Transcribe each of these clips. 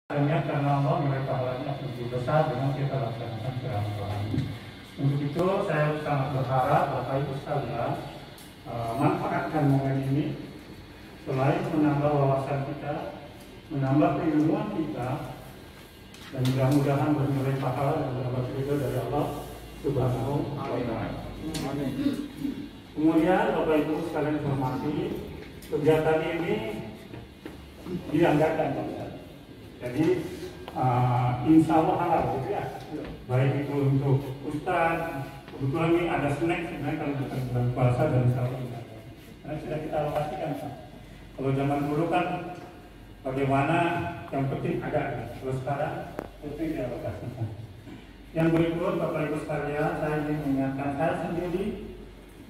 Hanya karena Allah nilai pahalanya lebih besar dengan kita laksanakan keamalan. Untuk itu saya sangat berharap Bapak Ibu sekalian manfaatkan momen ini selain menambah wawasan kita, menambah keilmuan kita, dan mudah-mudahan bernilai pahala dan mendapat ridho dari Allah Subhanahu wa Ta'ala. Kemudian Bapak Ibu sekalian hormati, kegiatan ini dianggarkan Bapak. Jadi insya Allah halal gitu ya. Baik itu untuk Ustaz, kebetulan ini ada snack sebenarnya kalau bukan bulan puasa dan insya Allah enggak. Karena sudah kita alokasikan Pak. Kalau zaman dulu kan bagaimana yang penting ada. Kalau sekarang penting dialokasikan. Yang berikut Bapak Ibu sekalian, saya ingin mengingatkan saya sendiri,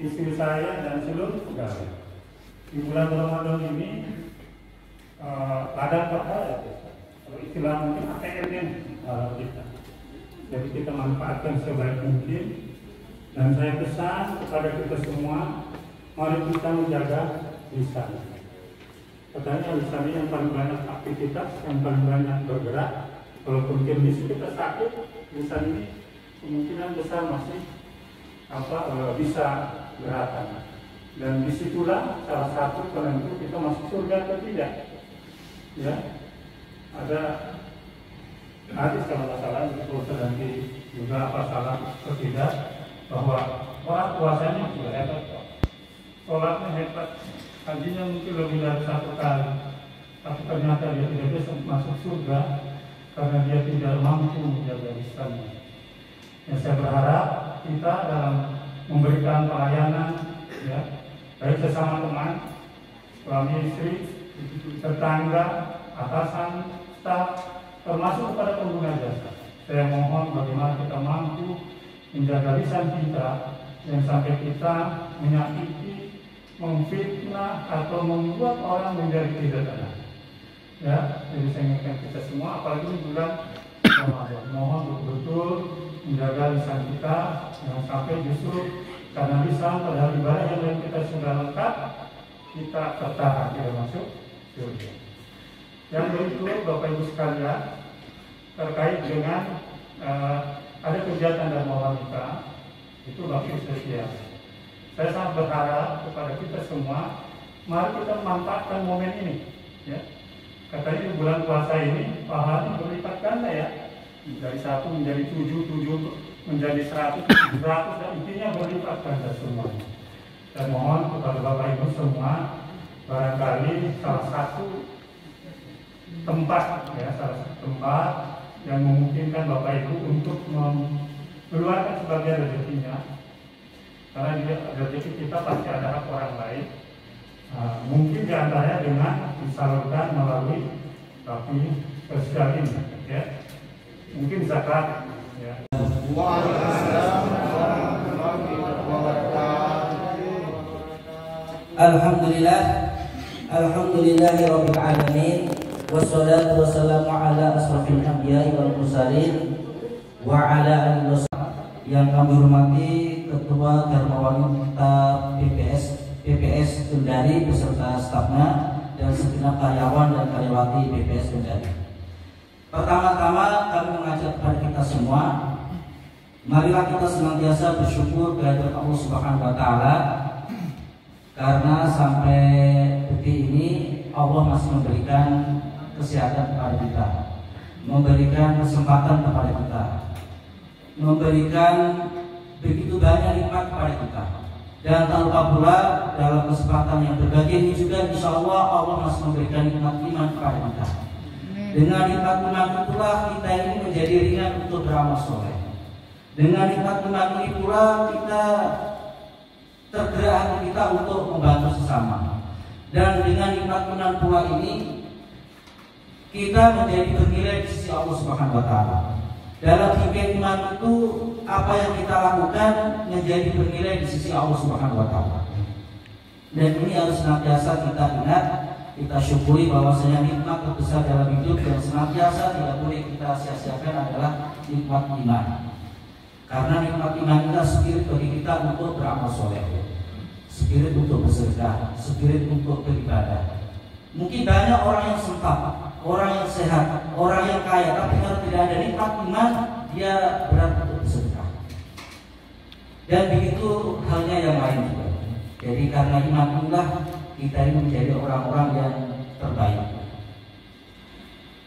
istri saya dan seluruh pegawai. Di bulan Ramadan ini ladang pahala ya. Kalau istilah mungkin ATM-nya kita. Jadi kita manfaatkan sebaik mungkin. Dan saya pesan kepada kita semua, mari kita menjaga lisan. Katanya lisan ini yang paling banyak aktivitas, yang paling banyak bergerak. Walaupun kondisi kita sakit, lisan ini kemungkinan besar masih bisa gerakan. Dan disitulah salah satu penentu kita masuk surga atau tidak. Ya. Ada hadis kalau nggak salah itu nanti juga apa salah atau tidak, bahwa orang puasanya juga hebat, sholatnya hebat, hajinya mungkin lebih dari 1 kali, tapi ternyata dia tidak bisa masuk surga karena dia tidak mampu menjaga lisannya. Yang saya berharap kita dalam memberikan pelayanan, ya, baik sesama teman, suami istri, tetangga, atasan, staf, termasuk kepada pengguna jasa. Saya mohon bagaimana kita mampu menjaga lisan kita, yang sampai kita menyakiti, memfitnah atau membuat orang menjadi tidak tenang. Ya, jadi saya ingatkan kita semua, apalagi di bulan Ramadan, mohon betul-betul menjaga lisan kita, jangan sampai justru karena lisan pada ibadah yang lain kita sudah lengkap, kita tertahan tidak masuk surga. Yang berikut Bapak Ibu sekalian, terkait dengan ada kegiatan dan wanita, itu bakti sosial. Saya sangat berharap kepada kita semua, mari kita memanfaatkan momen ini. Ya. Katanya di bulan puasa ini pahalanya berlipat ganda ya, dari 1 menjadi 7, 7 menjadi 100, 100 dan intinya berlipat ganda semuanya. Saya mohon kepada Bapak Ibu semua, barangkali salah satu tempat ya, salah satu tempat yang memungkinkan Bapak Ibu untuk mengeluarkan sebagian rezekinya, karena rezeki kita pasti ada hak orang lain. Mungkin diantaranya dengan disalurkan melalui bakti sosial ini, ya. Mungkin zakat, ya. Alhamdulillah, alhamdulillahirabbil alamin. Wassalatu wassalamu ala asrafil anbiya'i wal mursalin wa ala alihi yang kami hormati Ketua Dharma Wanita BPS Kendari beserta stafnya dan segenap karyawan dan karyawati BPS Kendari. Pertama-tama kami mengajak kepada kita semua, marilah kita senantiasa bersyukur kehadirat Allah Subhanahu wa Ta'ala, karena sampai detik ini Allah masih memberikan kesehatan kepada kita, memberikan kesempatan kepada kita, memberikan begitu banyak nikmat kepada kita. Dan tak lupa pula dalam kesempatan yang berbahagia ini juga insya Allah masih memberikan nikmat iman kepada kita. Dengan nikmat iman itulah kita ini menjadi ringan untuk beramal soleh. Dengan nikmat iman ini pula kita tergerak hati kita untuk membantu sesama. Dan dengan nikmat iman pula ini kita menjadi bernilai di sisi Allah Subhanahu wa Ta'ala. Dalam hidup iman itu apa yang kita lakukan menjadi bernilai di sisi Allah Subhanahu wa Ta'ala. Dan ini harus senantiasa kita ingat, kita syukuri bahwasanya nikmat terbesar dalam hidup yang senantiasa tidak boleh kita sia-siakan adalah nikmat iman. Karena nikmat iman adalah spirit bagi kita untuk beramal soleh, spirit untuk bersedekah, spirit untuk beribadah. Mungkin banyak orang yang sempat orang yang sehat, orang yang kaya, tapi kalau tidak ada nikmat iman, dia berat untuk bersedekah. Dan begitu halnya yang lain juga. Jadi karena iman itulah kita ini menjadi orang-orang yang terbaik.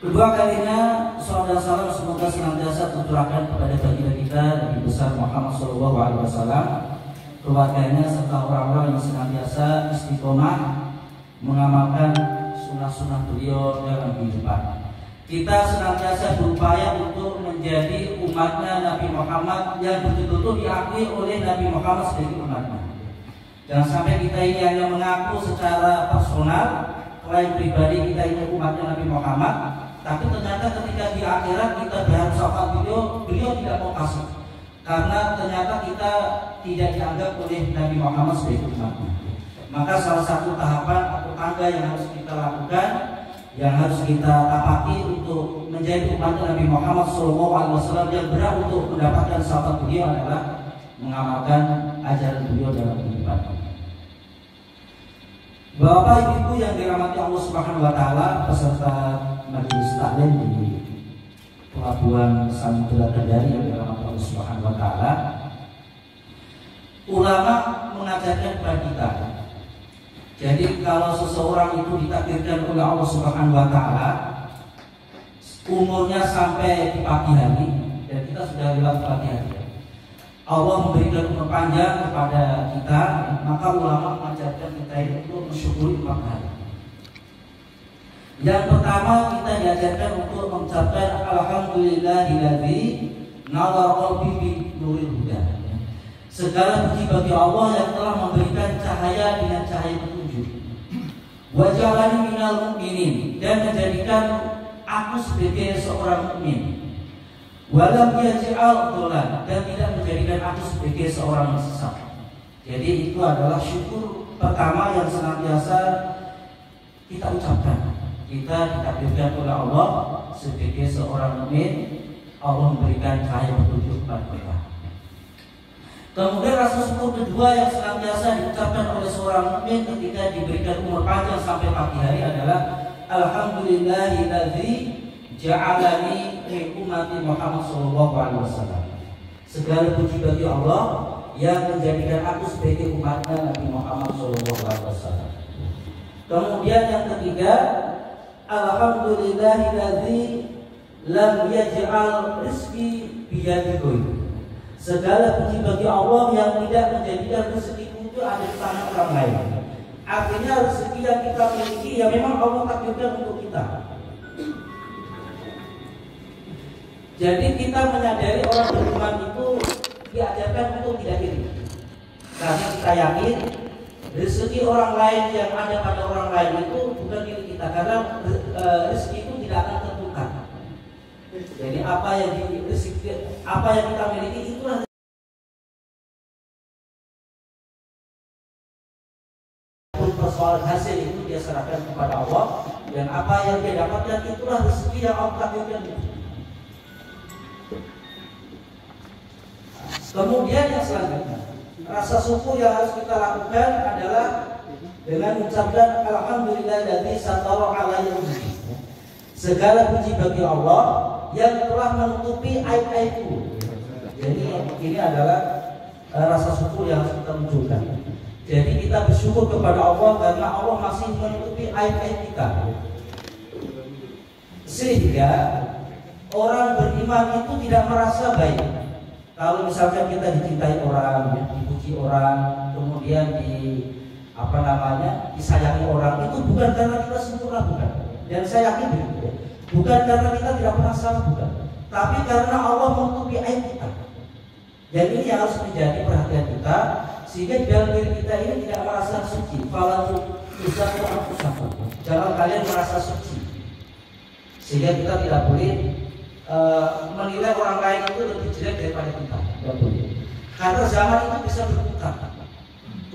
Kedua kalinya, salam dan salam semoga senantiasa tercurahkan kepada baginda kita Nabi besar Muhammad SAW, keluarganya serta orang-orang yang senantiasa istiqomah mengamalkan sunnah-sunnah beliau dalam kehidupan. Kita senantiasa berupaya untuk menjadi umatnya Nabi Muhammad yang betul-betul diakui oleh Nabi Muhammad sebagai umatnya. Jangan sampai kita ini hanya mengaku secara personal, klaim pribadi kita ini umatnya Nabi Muhammad, tapi ternyata ketika di akhirat kita berharap syafaat beliau tidak mau kasih, karena ternyata kita tidak dianggap oleh Nabi Muhammad sebagai umatnya. Maka salah satu tahapan atau tangga yang harus kita lakukan, yang harus kita tapaki untuk menjadi umat Nabi Muhammad SAW yang berat untuk mendapatkan syafaat beliau adalah mengamalkan ajaran beliau dalam kehidupan. Bapak Ibu yang dirahmati Allah Subhanahu wa taala, peserta majelis taklim di Pelabuhan Samudra Kendari yang dirahmati Allah Subhanahu wa taala. Ulama mengajarkan kepada kita. Jadi kalau seseorang itu ditakdirkan oleh Allah Subhanahu wa taala umurnya sampai di pagi hari, dan kita sudah lewat pagi hari, Allah memberikan umur panjang kepada kita, maka ulama mengajarkan kita untuk mensyukuri 4 hari. Yang pertama, kita diajarkan untuk mengucapkan alhamdulillahilladzi nawwara qalbi bi nuril huda. Segala puji bagi Allah yang telah memberikan cahaya dengan cahaya petunjuk. Wa ja'alani minal mu'minin, dan menjadikan aku sebagai seorang mukmin. Walam yaj'al dhalal, dan tidak menjadikan aku sebagai seorang yang sesat. Jadi itu adalah syukur pertama yang senantiasa kita ucapkan. Kita ditakdirkan oleh Allah sebagai seorang mukmin, Allah memberikan cahaya petunjuk kepada kita. Kemudian rasa syukur kedua yang senantiasa diucapkan oleh seorang mukmin ketika diberikan umur panjang sampai pagi hari adalah alhamdulillahilladzi ja'alani min ummati Muhammad SAW. Segala puji bagi Allah yang menjadikan aku sebagai umatnya Nabi Muhammad SAW. Kemudian yang ketiga, alhamdulillahilladzi lam yaj'al rizqi biyadihi. Segala puji bagi Allah yang tidak menjadikan rezeki itu ada di tangan orang lain. Artinya rezeki yang kita miliki ya memang Allah takdirkan untuk kita. Jadi kita menyadari orang beriman itu diajarkan untuk tidak iri. Karena kita yakin rezeki orang lain yang ada pada orang lain itu bukan milik kita, karena rezeki itu tidak akan tertukar. Jadi apa yang kita miliki itulah persoalan hasil itu dia serahkan kepada Allah, dan apa yang dia dapatkan itulah rezeki yang Allah takdirkan. Kemudian yang selanjutnya, rasa syukur yang harus kita lakukan adalah dengan mengucapkan alhamdulillahilladzi satara alayya wajhi. Segala puji bagi Allah yang telah menutupi aib-aibku. Jadi ini adalah rasa syukur yang harus kita munculkan. Jadi kita bersyukur kepada Allah karena Allah masih menutupi aib-aib kita. Sehingga orang beriman itu tidak merasa baik. Kalau misalkan kita dicintai orang, dipuji orang, kemudian disayangi orang, itu bukan karena kita sempurna, bukan. Dan saya yakin begitu. Bukan karena kita tidak pernah salah, bukan. Tapi karena Allah menutupi aib kita. Dan ini yang harus menjadi perhatian kita, sehingga di dalam diri kita ini tidak merasa suci. Jangan kalian merasa suci, sehingga kita tidak boleh menilai orang lain itu lebih jelek daripada kita. Tidak boleh. Karena zaman itu bisa berputar.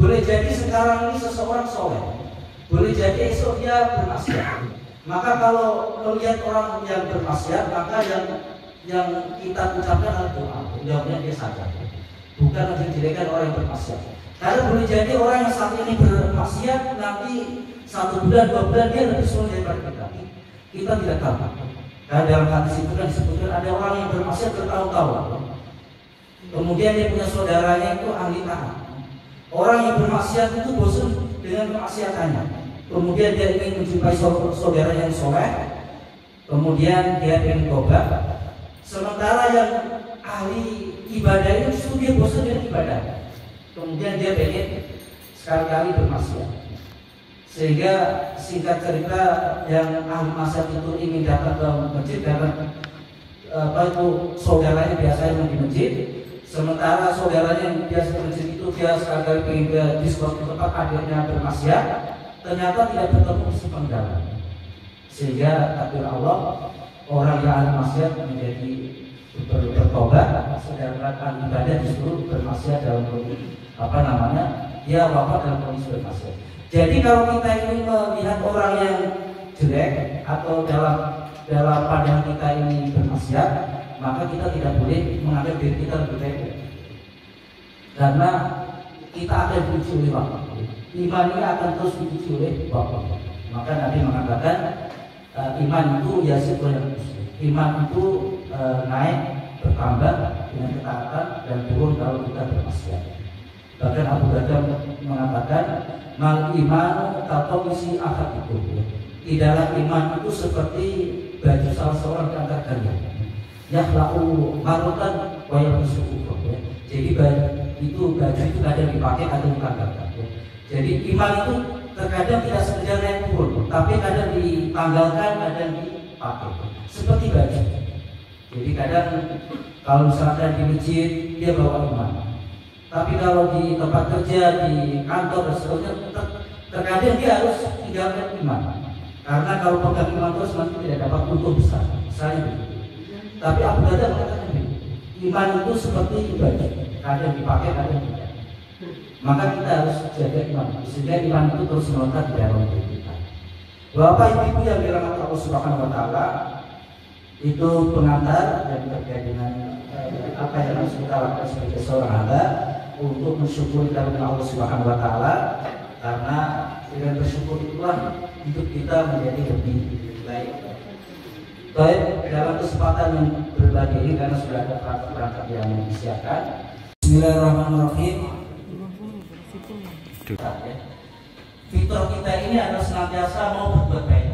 Boleh jadi sekarang ini seseorang soleh, boleh jadi esok dia bermaksiat. Maka kalau melihat orang yang bermaksiat, maka yang kita ucapkan adalah doa. Jawabnya dia sadar, bukan menjelekan orang yang bermaksiat. Karena boleh jadi orang yang saat ini bermaksiat, nanti 1 bulan 2 bulan dia lebih soleh daripada kita. Kita tidak tahu. Karena dalam hadis itu kan disebutkan ada orang yang bermaksiat bertahun-tahun. Kemudian dia punya saudaranya itu ahli taat. Orang yang bermaksiat itu bosan dengan kemaksiatannya. Kemudian dia ingin menjumpai saudara yang soleh. Kemudian dia ingin tobat. Sementara yang ahli ibadah itu justru dia bosan dengan ibadah. Kemudian dia ingin sekali-kali bermaksiat. Sehingga singkat cerita yang ahli maksiat itu ingin datang ke masjid karena saudaranya biasanya di masjid. Sementara saudaranya yang biasa di masjid itu dia sekali-kali ingin ke diskos tempat adiknya bermaksiat. Ternyata tidak bertemu di sepenggalan. Sehingga takdir Allah orang yang ahli maksiat menjadi bertobat, sedangkan ahli ibadah justru bermaksiat dalam kondisi dia wafat dalam kondisi bermaksiat. Jadi kalau kita ingin melihat orang yang jelek atau dalam pandangan kita ini bermaksiat, maka kita tidak boleh menganggap diri kita lebih baik. Karena kita akan diuji oleh waktu. Iman ini akan terus diuji oleh waktu. Maka Nabi mengatakan iman itu yasiful yang iman itu naik bertambah dengan ketaatan dan turun kalau kita bermaksiat. Bahkan Abu Darda mengatakan mal imanu katomisi akad itu. Di dalam iman itu seperti baju salah seorang di antara kalian. Yahlaqu marotan wa yalbisu. Jadi baju itu kadang dipakai atau ditanggalkan. Jadi iman itu terkadang tidak sekedar naik turun, tapi kadang ditanggalkan, kadang dipakai. Seperti baju. Jadi kadang kalau misalkan di masjid dia bawa iman. Tapi kalau di tempat kerja, di kantor dan seterusnya, terkadang dia harus tinggalkan iman. Karena kalau pegang iman terus nanti tidak dapat untung besar. Misalnya begitu. Tapi Abu Darda mengatakan iman itu seperti baju, kadang dipakai, kadang tidak. Maka kita harus jaga iman, sehingga iman itu terus melekat di dalam diri kita. Bapak Ibu yang dirahmati Allah Subhanahu Wa Taala, itu pengantar yang terkait dengan apa yang harus kita lakukan sebagai seorang hamba untuk mensyukuri karunia Allah Subhanahu Wa Taala, karena dengan bersyukur itulah hidup kita menjadi lebih baik. Baik, dalam kesempatan yang berbagi ini karena sudah ada perangkat yang disiapkan. Bismillahirrahmanirrahim. Fitrah kita ini adalah senantiasa mau berbuat baik.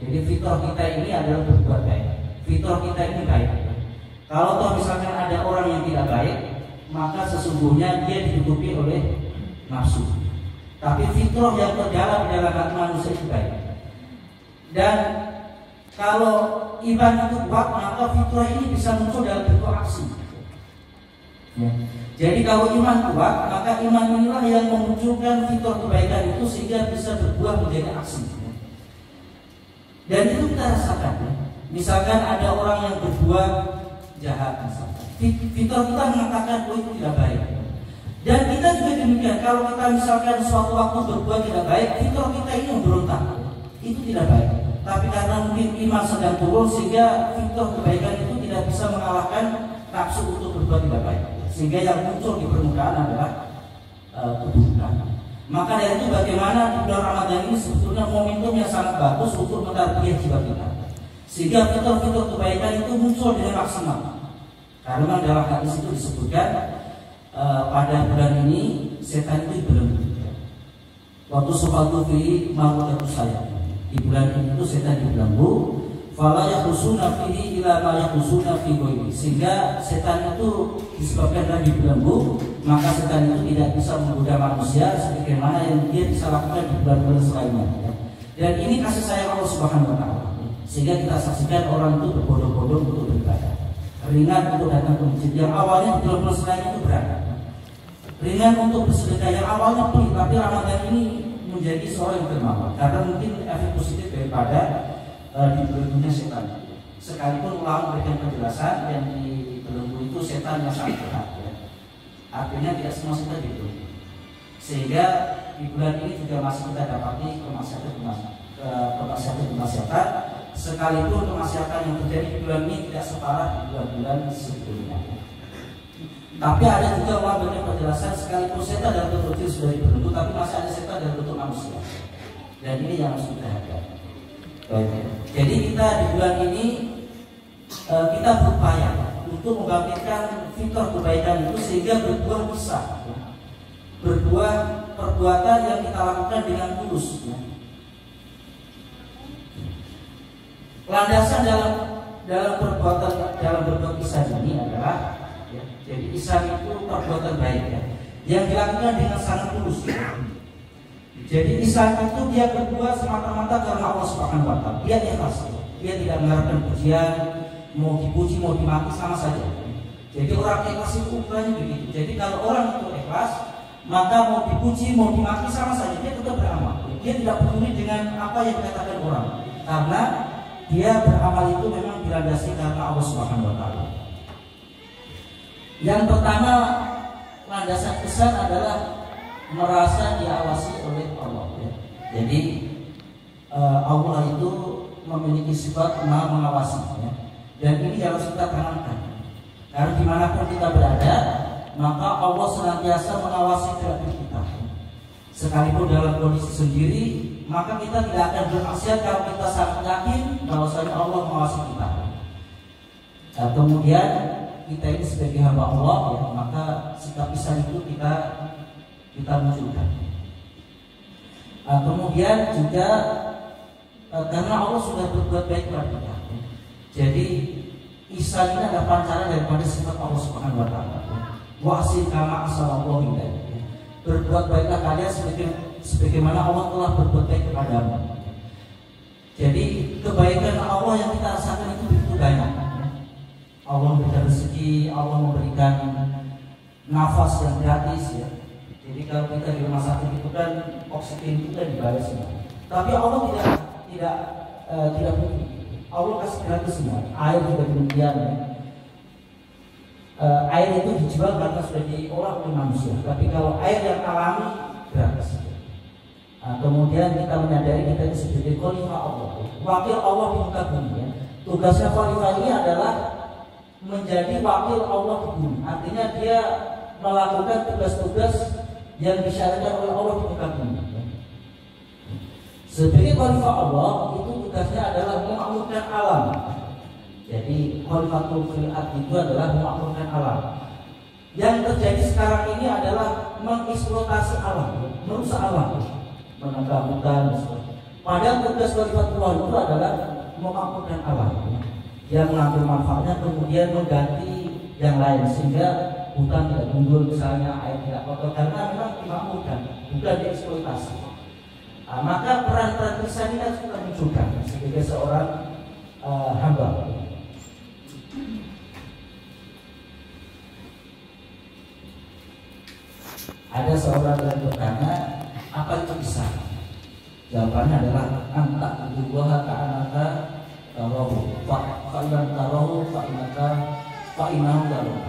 Jadi fitrah kita ini adalah berbuat baik. Fitrah kita ini baik. Kalau toh misalkan ada orang yang tidak baik, maka sesungguhnya dia ditutupi oleh nafsu. Tapi fitrah yang terdalam di dalam hati manusia itu baik. Dan kalau iman itu kuat, maka fitrah ini bisa muncul dalam bentuk aksi. Ya. Jadi kalau iman kuat, maka iman inilah yang memunculkan fitrah kebaikan itu sehingga bisa berbuah menjadi aksi. Dan itu kita rasakan. Ya. Misalkan ada orang yang berbuat jahat, misalkan. Fitrah kita mengatakan itu tidak baik. Dan kita juga demikian. Kalau kita misalkan suatu waktu berbuat tidak baik, fitrah kita ini memberontak. Itu tidak baik. Tapi karena mungkin iman sedang turun sehingga fitrah kebaikan itu tidak bisa mengalahkan nafsu untuk berbuat tidak baik. Sehingga yang muncul di permukaan adalah keburukan. Maka dari itu bagaimana di bulan Ramadan ini sebetulnya momentum yang sangat bagus untuk mentarbiyah jiwa kita. Sehingga fitrah-fitrah kebaikan itu muncul dengan maksimal. Karena dalam hadis itu disebutkan pada bulan ini setan itu dibelenggu. Waktu sofatu fi mahmudatu saya. Di bulan ini itu setan dibelenggu. Fala yakhusuna fihi ila ma yakhusuna fi ghairi. Sehingga setan itu disebabkan karena dibelenggu, maka setan itu tidak bisa menggoda manusia sebagaimana yang dia bisa lakukan di bulan-bulan selainnya. Dan ini kasih sayang Allah Subhanahu Wa Taala. Sehingga kita saksikan orang itu berbondong-bondong untuk beribadah. Ringan untuk datang ke masjid yang awalnya di bulan-bulan selainnya itu berat. Ringan untuk bersedekah yang awalnya pelit, tapi Ramadan ini menjadi seorang yang dermawan karena mungkin efek positif daripada dibelenggunya setan. Sekalipun ulama memberikan penjelasan yang dibelenggu itu setan yang sangat berat, ya. Artinya tidak semua setan dibelenggu. Sehingga di bulan ini juga masih kita dapati kemaksiatan sekalipun kemaksiatan yang terjadi di bulan ini tidak separah di bulan-bulan sebelumnya. Tapi ada juga ulama memberikan penjelasan sekalipun setan dalam bentuk sudah dibelenggu, tapi masih ada setan dalam bentuk manusia. Dan ini yang harus kita hadapi. Jadi kita di bulan ini kita berupaya untuk membangkitkan fitrah kebaikan itu sehingga berbuah besar, berbuah perbuatan yang kita lakukan dengan tulus. Landasan dalam berbuat ihsan ini adalah jadi ihsan itu perbuatan baik yang dilakukan dengan sangat tulus. Jadi ihsan itu dia berbuat semata-mata karena Allah Subhanahu wa taala. Dia ikhlas. Dia tidak mengharapkan pujian, mau dipuji mau dimaki sama saja. Jadi orang ikhlas itu ukurannya begitu. Jadi kalau orang itu ikhlas, maka mau dipuji mau dimaki sama saja, dia tetap beramal. Dia tidak peduli dengan apa yang dikatakan orang, karena dia beramal itu memang dilandasi karena Allah Subhanahu wa taala. Yang pertama, landasan ihsan adalah merasa diawasi oleh Allah. Jadi Allah itu memiliki sifat Maha mengawasi, dan ini harus kita tanamkan. Karena dimanapun kita berada, maka Allah senantiasa mengawasi gerak kita. Sekalipun dalam kondisi sendiri, maka kita tidak akan bermaksiat kalau kita sangat yakin bahwasanya Allah mengawasi kita. Nah, kemudian kita ini sebagai hamba Allah, maka sikap ihsan itu kita munculkan. Kemudian juga karena Allah sudah berbuat baik kepada kita, jadi ihsan ini adalah pancaran daripada sifat Allah Subhanahu wa taala. Wa ahsin kama ahsanallahu ilaik. Berbuat baiklah kalian sebagaimana Allah telah berbuat baik kepadamu. Jadi kebaikan Allah yang kita rasakan itu begitu banyak. Allah memberikan rezeki, Allah memberikan nafas yang gratis ya. Jadi kalau kita di rumah sakit itu kan oksigen itu kan dibayar semua. Tapi Allah tidak begitu. Allah kasih gratis semua. Air juga demikian ya. Air itu dijual karena sudah diolah oleh manusia. Tapi kalau air yang alami gratis. Kemudian kita menyadari kita ini sebagai khalifah Allah, wakil Allah di muka bumi ya. Tugasnya khalifah ini adalah menjadi wakil Allah di bumi. Artinya dia melakukan tugas-tugas yang disyariatkan oleh Allah di muka bumi. Sebagai khalifah Allah itu tugasnya adalah memakmurkan alam. Jadi khalifatul fil ard itu adalah memakmurkan alam. Yang terjadi sekarang ini adalah mengeksploitasi alam, merusak alam, menambah hutan. Padahal tugas khalifatullah itu adalah memakmurkan alam, yang mengambil manfaatnya kemudian mengganti yang lain sehingga hutan tidak gundul misalnya, air tidak kotor karena memang dimakmurkan, bukan dieksploitasi. Maka peran-peran ihsan ini harus kita munculkan sebagai seorang hamba. Ada seorang yang bertanya, apa itu ihsan? Jawabannya adalah anta biduha ka'anaka tarahu fa'iman tarahu fa'inahu tarahu.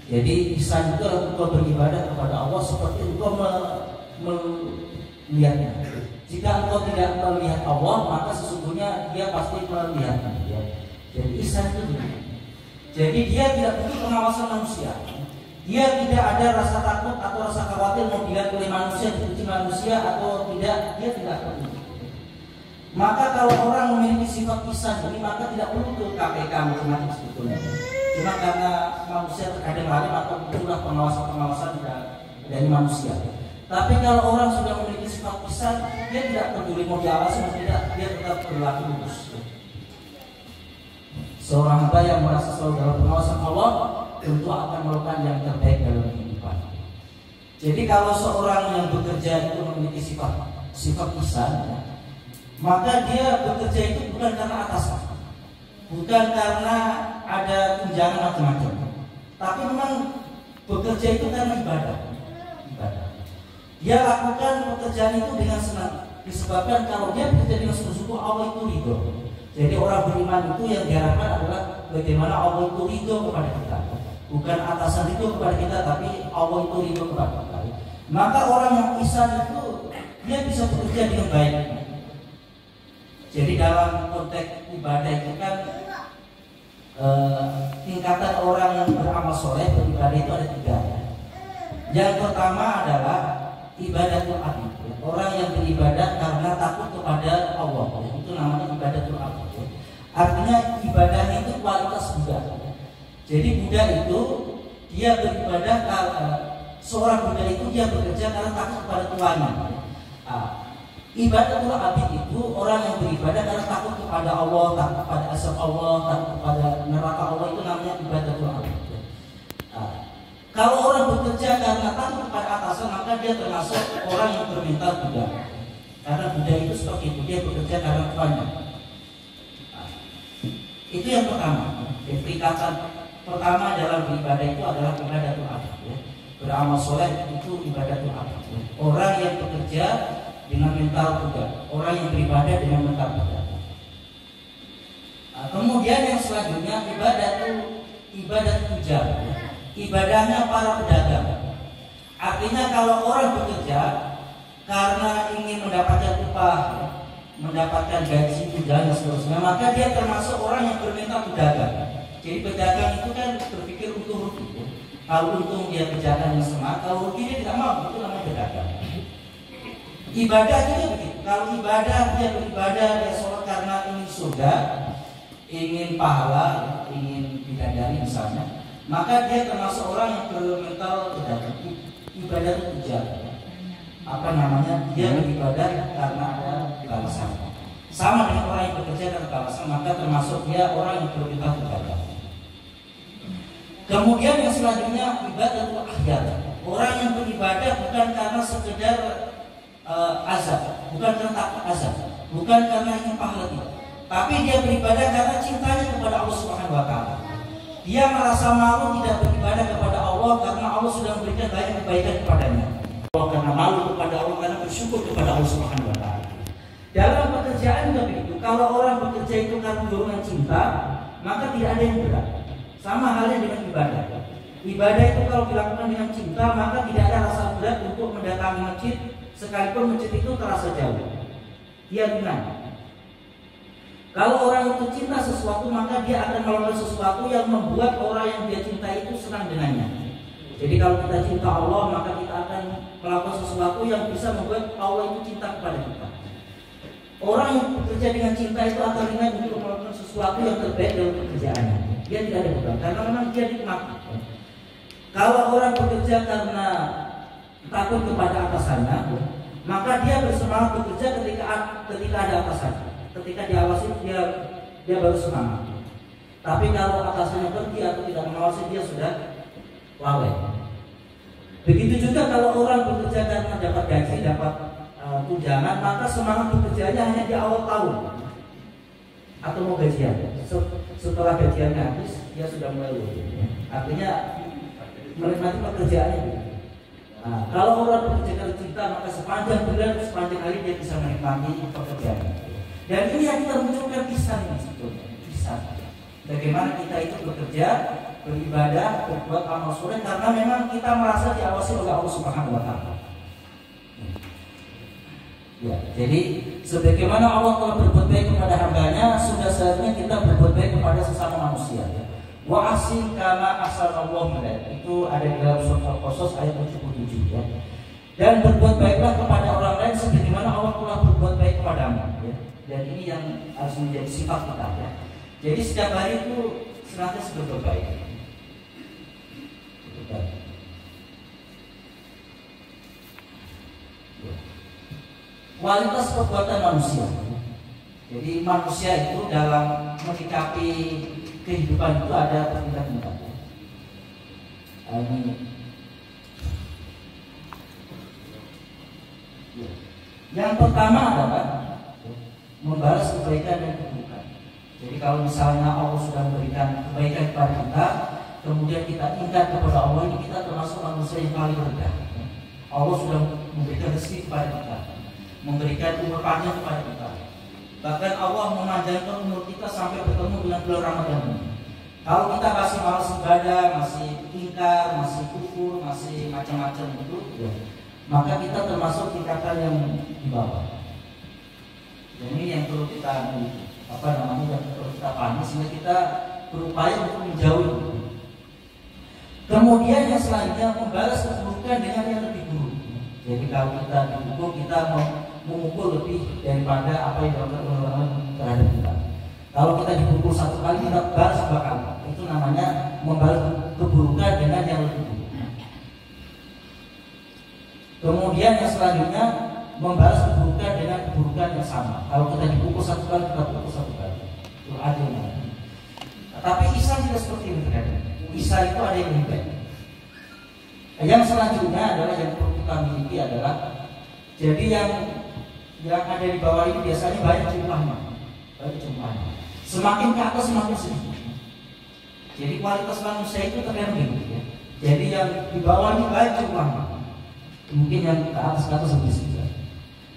Jadi ihsan itu adalah engkau beribadah kepada Allah seperti engkau melihatnya. Jika engkau tidak melihat Allah, maka sesungguhnya dia pasti melihatnya. Jadi ihsan itu begitu. Jadi dia tidak butuh pengawasan manusia. Dia tidak ada rasa takut atau rasa khawatir mau dilihat oleh manusia, dipuji manusia atau tidak, dia tidak perlu. Maka kalau orang memiliki sifat ihsan ini, maka tidak perlu ke KPK macam-macam sebetulnya. Cuma karena manusia terkadang lari, maka muncullah pengawasan dari manusia. Tapi kalau orang sudah memiliki sifat ihsan, dia tidak peduli mau diawasi atau tidak, dia tetap berlaku lurus. Seorang hamba yang merasa selalu dalam pengawasan Allah tentu akan melakukan yang terbaik dalam kehidupan. Jadi kalau seorang yang bekerja itu memiliki sifat ihsan, maka dia bekerja itu bukan karena atasan, bukan karena ada tunjangan macam-macam, tapi memang bekerja itu karena ibadah. Dia lakukan pekerjaan itu dengan senang, disebabkan kalau dia bekerja dengan sungguh-sungguh Allah itu ridho. Jadi orang beriman itu yang diharapkan adalah bagaimana Allah itu ridho kepada kita. Bukan atasan ridho kepada kita, tapi Allah itu ridho kepada kita. Maka orang yang ihsan itu dia bisa bekerja dengan baik. Jadi dalam konteks ibadah itu kan tingkatan orang yang beramal soleh beribadah itu ada 3. Yang pertama adalah ibadatul abid, orang yang beribadah karena takut kepada Allah. Itu namanya ibadatul abad. Artinya ibadahnya itu kualitas Buddha. Jadi Buddha itu dia beribadah seorang Buddha itu dia bekerja karena takut kepada tuannya. Ibadatul abid itu orang yang beribadah karena takut kepada Allah, takut kepada azab Allah, takut kepada neraka Allah, itu namanya ibadatul abid. Kalau orang bekerja karena takut kepada atasan, maka dia termasuk orang yang bermental Buddha. Karena Buddha itu seperti itu, dia bekerja karena tuannya. Itu yang pertama. Tingkatan pertama dalam beribadah itu adalah ibadatul abid. Beramal soleh itu ibadatul abid. Orang yang bekerja dengan mental Buddha, orang yang beribadah dengan mental Buddha. Kemudian yang selanjutnya ibadat puja. Ibadahnya para pedagang. Artinya kalau orang bekerja karena ingin mendapatkan upah, mendapatkan gaji, tunjangan dan seterusnya, maka dia termasuk orang yang bermental pedagang. Jadi pedagang itu kan berpikir untung rugi. Kalau untung dia kerjakan yang semangat, kalau rugi dia tidak mau, itu namanya pedagang. Ibadah juga begitu. Kalau ibadah dia beribadah, dia sholat karena ingin surga, ingin pahala, ingin bidadari misalnya, maka dia termasuk orang yang bermental pedagang. Ibadah itu puja. Dia beribadah karena ada balasan. Sama dengan orang yang bekerja karena balasan, maka termasuk dia orang yang bermental pedagang. Kemudian yang selanjutnya ibadatul akhyar. Orang yang beribadah bukan karena sekedar azab, bukan karena takut azab, bukan karena ingin pahala, tapi dia beribadah karena cintanya kepada Allah Subhanahu wa taala. Dia merasa malu tidak beribadah kepada Allah karena Allah sudah memberikan banyak kebaikan kepadanya. Karena malu kepada Allah, karena bersyukur kepada Allah Subhanahu wa taala. Dalam pekerjaan juga begitu. Kalau orang bekerja itu karena dorongan cinta, maka tidak ada yang berat. Sama halnya dengan ibadah. Ibadah itu kalau dilakukan dengan cinta, maka tidak ada rasa berat untuk mendatangi masjid, sekalipun masjid itu terasa jauh. Dia ringan. Kalau orang itu cinta sesuatu, maka dia akan melakukan sesuatu yang membuat orang yang dia cinta itu senang dengannya. Jadi kalau kita cinta Allah, maka kita akan melakukan sesuatu yang bisa membuat Allah itu cinta kepada kita. Orang yang bekerja dengan cinta itu akan ringan untuk melakukan sesuatu yang terbaik dalam pekerjaannya. Dia tidak ada beban, karena memang dia nikmati. Kalau orang bekerja karena takut kepada atasannya, maka dia bersemangat bekerja ketika ada atasannya. Ketika diawasi dia baru semangat. Tapi kalau atasannya pergi atau tidak mengawasi, dia sudah lalai. Begitu juga kalau orang bekerja karena dapat gaji, dapat tunjangan, maka semangat bekerjanya hanya di awal tahun atau mau gajian. Setelah gajiannya habis, dia sudah mulai lupa. Artinya menikmati pekerjaannya. Nah, kalau orang bekerja karena cinta, maka sepanjang bulan, sepanjang hari dia bisa menikmati pekerjaannya. Dan ini yang kita munculkan kisah ini sebetulnya. Kisah bagaimana kita itu bekerja, beribadah, berbuat amal soleh karena memang kita merasa diawasi oleh Allah Subhanahu wa taala. Ya, jadi sebagaimana Allah telah berbuat baik kepada hambanya, sudah seharusnya kita berbuat baik kepada sesama manusia. Ya. Wa ahsin kama ahsanallahu ilaik. Itu ada di dalam surat Al-Qasas ayat 77 ya. Dan berbuat baiklah kepada orang lain sebagaimana Allah telah berbuat baik kepadamu ya. Dan ini yang harus menjadi sifat kita ya. Jadi setiap hari itu senantiasa berbuat baik. Kualitas perbuatan manusia. Jadi manusia itu dalam menyikapi kehidupan itu ada tingkat-tingkat. Yang pertama adalah membalas kebaikan dan keburukan. Jadi kalau misalnya Allah sudah memberikan kebaikan kepada kita, kemudian kita ingkar kepada Allah, ini kita termasuk manusia yang paling rendah. Allah sudah memberikan rezeki kepada kita, memberikan umur panjang kepada kita. Bahkan Allah memanjangkan umur kita sampai bertemu dengan bulan Ramadan ini. Kalau kita masih malas ibadah, masih ingkar, masih kufur, masih macam-macam itu, maka kita termasuk tingkatan yang di bawah. Dan ini yang perlu kita yang perlu kita pahami sehingga kita berupaya untuk menjauhi. Kemudian yang selanjutnya membalas keburukan dengan yang lebih buruk. Jadi kalau kita dihukum, kita memukul lebih daripada apa yang dilakukan oleh orang lain terhadap kita. Kalau kita dipukul satu kali, kita balas dua kali. Itu namanya membalas keburukan dengan yang lebih buruk. Kemudian yang selanjutnya membalas keburukan dengan keburukan yang sama. Kalau kita dipukul satu kali, kita pukul satu kali. Itu adil. Tapi ihsan tidak seperti itu terkadang. Ihsan itu ada yang lebih baik. Yang selanjutnya adalah yang perlu kita miliki adalah, jadi yang ada di bawah ini biasanya banyak jumlahnya. Semakin ke atas semakin sedikit. Jadi kualitas manusia itu tergantung ya. Jadi yang di bawah ini banyak jumlahnya. Mungkin yang ke atas lebih sedikit.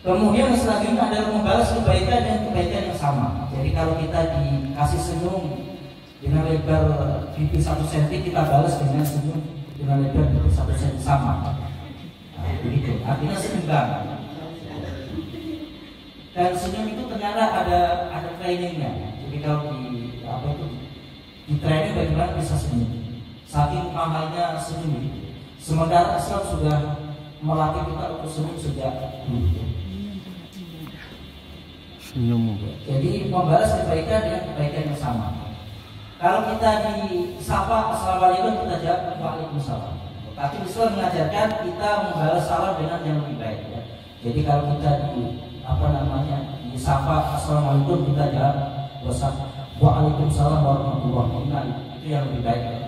Kemudian selanjutnya adalah membalas kebaikan dan kebaikan yang sama. Jadi kalau kita dikasih senyum dengan lebar pipi 1 cm, kita balas dengan senyum dengan lebar pipi 1 cm sama. Nah, begitu. Artinya seimbang. Dan senyum itu ternyata ada trainingnya. Jadi kalau di training bagaimana bisa senyum. Saking mahalnya senyum. Sementara Islam sudah melatih kita untuk senyum sejak dulu. Jadi membalas kebaikan dengan kebaikan yang sama. Kalau kita disapa assalamualaikum, kita jawab waalaikumsalam. Tapi Islam mengajarkan kita membalas salam dengan yang lebih baik ya. Jadi kalau kita disapa assalamualaikum, kita jawab waalaikumsalam warahmatullahi wabarakatuh. Itu yang lebih baik ya.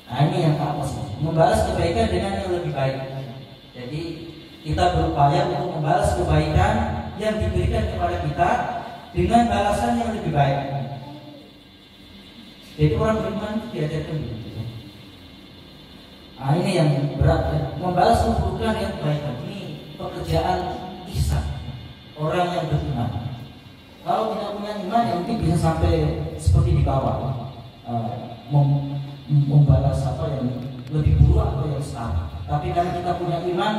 Nah ini yang ke atas, membalas kebaikan dengan yang lebih baik. Jadi kita berupaya untuk membalas kebaikan yang diberikan kepada kita dengan balasan yang lebih baik. Jadi orang beriman itu diajarkan begitu. Nah ini yang berat ya. Membalas keburukan yang kebaikan. Ini pekerjaan ihsan orang yang beriman. Kalau tidak punya iman, ya mungkin bisa sampai seperti di bawah, membalas apa yang lebih buruk atau yang setara. Tapi karena kita punya iman,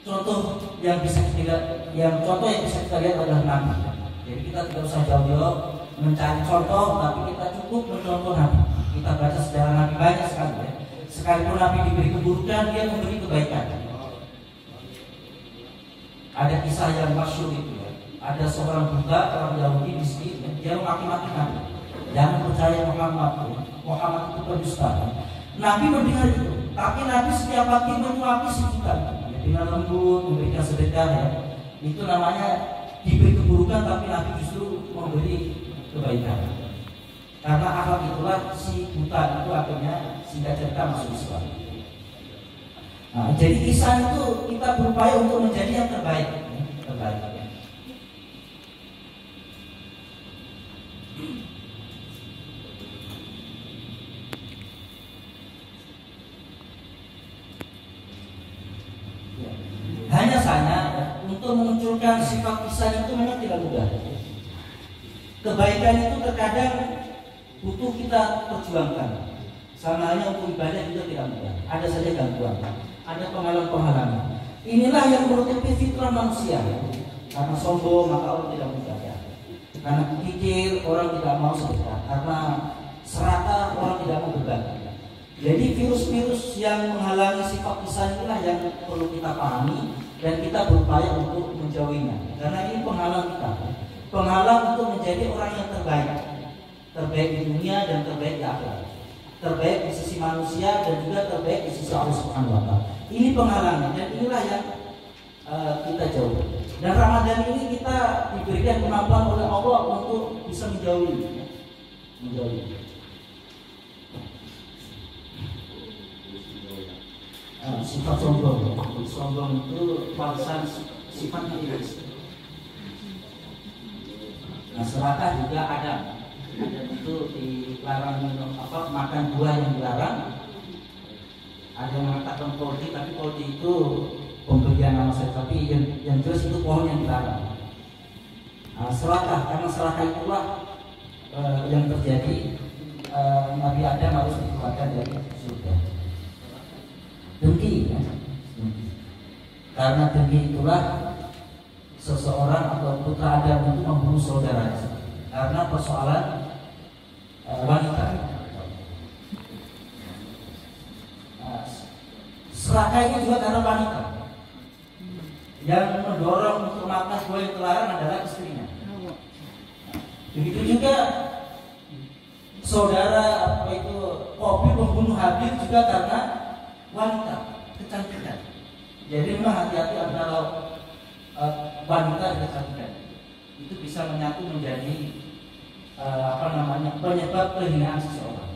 contoh yang bisa kita lihat adalah Nabi. Jadi kita tidak usah jauh-jauh mencari contoh, tapi kita cukup mencontoh Nabi. Kita baca sejarah Nabi banyak sekali ya. Sekalipun Nabi diberi keburukan, dia memberi kebaikan. Ada kisah yang masyhur itu ya. Ada seorang buta orang Yahudi miskin, dia maki-maki Nabi. Jangan percaya Muhammad. Muhammad itu pendusta. Nabi mendengar itu, tapi Nabi setiap pagi menyuapi si buta dengan lembut, memberikan sedekah ya. Itu namanya diberi keburukan, tapi Nabi justru memberi kebaikan. Karena akhlak itulah si buta itu akhirnya singkat cerita masuk Islam. Nah, jadi ihsan itu kita berupaya untuk menjadi yang terbaik. Hanya saja untuk memunculkan sifat ihsan itu memang tidak mudah. Kebaikan itu terkadang butuh kita perjuangkan. Sama halnya untuk ibadah juga tidak mudah. Ada saja gangguan, ada penghalang-penghalangan. Inilah yang menutupi fitrah manusia. Karena sombong maka orang tidak mudah ya. Karena kikir orang tidak mau sedekah. Karena serakah orang tidak mau berbagi. Jadi virus-virus yang menghalangi sifat ihsan inilah yang perlu kita pahami dan kita berupaya untuk menjauhinya. Karena ini penghalang kita, penghalang untuk menjadi orang yang terbaik di dunia dan terbaik di akhirat, terbaik di sisi manusia dan juga terbaik di sisi Allah Subhanahu wa Ta'ala. Ini penghalangnya dan inilah yang kita jauh. Dan Ramadan ini kita diberikan kemampuan oleh Allah untuk bisa menjauhi. Sifat sombong itu falsan sifatnya iblis. Nah, serakah juga ada itu dilarang makan buah yang dilarang. Ada yang mengatakan koldi, tapi koldi itu pemberian nama saya, tapi yang jelas itu pohon yang dilarang. Nah, serakah, karena serakah itulah yang terjadi Nabi Adam harus dikeluarkan dari surga. Dengki ya. Karena dengki itulah seseorang atau putra Adam itu membunuh saudaranya karena persoalan wanita. Serakah ini juga karena wanita yang mendorong untuk memakan buah yang terlarang adalah istrinya. Begitu juga saudara Qabil membunuh Habil juga karena wanita, kecantikan. Jadi memang hati-hati antara wanita dan kecantikan. Itu bisa menyatu menjadi penyebab kehinaan seseorang.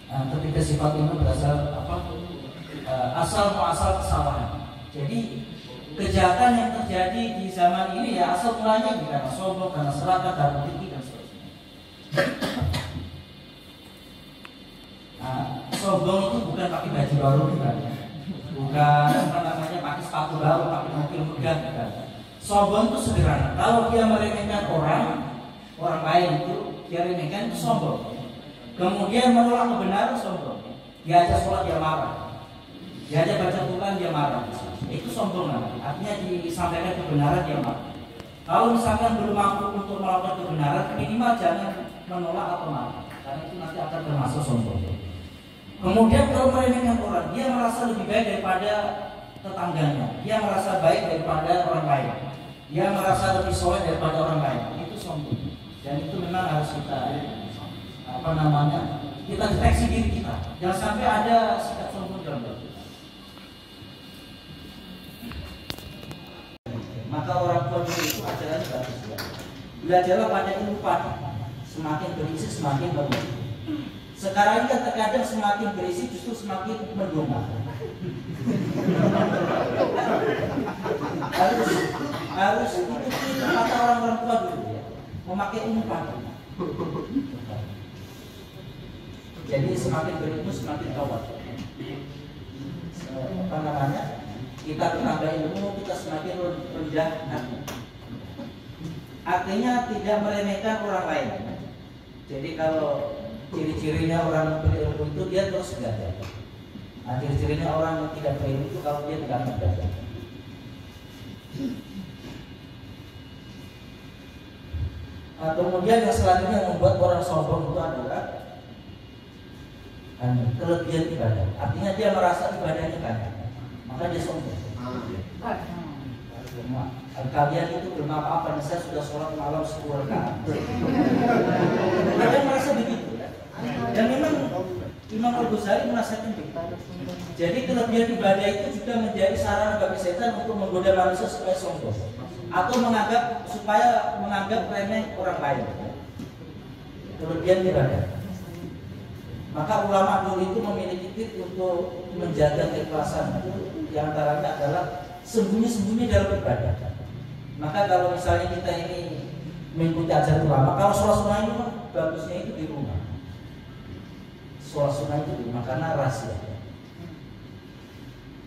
Ketika sifat ini berasal asal muasal kesalahan. Jadi kejahatan yang terjadi di zaman ini ya asal mulanya karena sombong, karena serakah, karena tinggi dan seterusnya. Sombong itu bukan pakai baju baru, bukan pakai sepatu baru, pakai mobil megah, bukan. Sombong itu sederhana. Kalau dia meremehkan orang lain itu dia remehkan, itu sombong. Kemudian menolak kebenaran, sombong. Diajak sholat dia marah, diajak baca Quran dia marah. Itu sombong namanya. Artinya disampaikan kebenaran dia marah. Kalau misalkan belum mampu untuk melakukan kebenaran, minimal jangan menolak atau marah, karena itu nanti akan termasuk sombong. Kemudian kalau meremehkan orang, dia merasa lebih baik daripada tetangganya, dia merasa baik daripada orang lain, dia merasa lebih soleh daripada orang lain. Itu sombong. Dan itu memang harus kita kita deteksi diri kita. Jangan sampai ada sikap sombong dalam diri. Maka orang tua itu ajarannya bagus ya. Belajarlah pada ilmu padi. Semakin berisi semakin bagus. Sekarang ini kan terkadang semakin berisi justru semakin mendongak. harus ikuti kata orang tua dulu ya. Memakai ilmu padi. Jadi semakin berilmu semakin tawad. Kita bertambah ilmu, kita semakin rendah hati. Artinya tidak meremehkan orang lain. Jadi kalau ciri-cirinya orang berilmu itu dia terus belajar. Nah, ciri-cirinya orang yang tidak berilmu itu kalau dia tidak belajar. Kemudian yang selanjutnya membuat orang sombong itu adalah kelebihan ibadah. Artinya dia merasa ibadahnya banyak, maka dia sombong. Kalian itu belum apa-apa, saya sudah sholat malam 10 rakaat. Kadang merasa begitu. Dan memang Imam Al-Ghazali menasihatkan begitu. Jadi kelebihan ibadah itu juga menjadi sarana bagi setan untuk menggoda manusia supaya sombong atau menganggap remeh orang lain. Kelebihan ibadah. Maka ulama dulu itu memiliki trik untuk menjaga keikhlasan itu, yang antaranya adalah sembunyi-sembunyi dalam ibadah. Maka kalau misalnya kita ini mengikuti ajaran ulama, kalau sholat sunnah itu bagusnya itu di rumah. Sholat sunnah itu di rumah karena rahasia.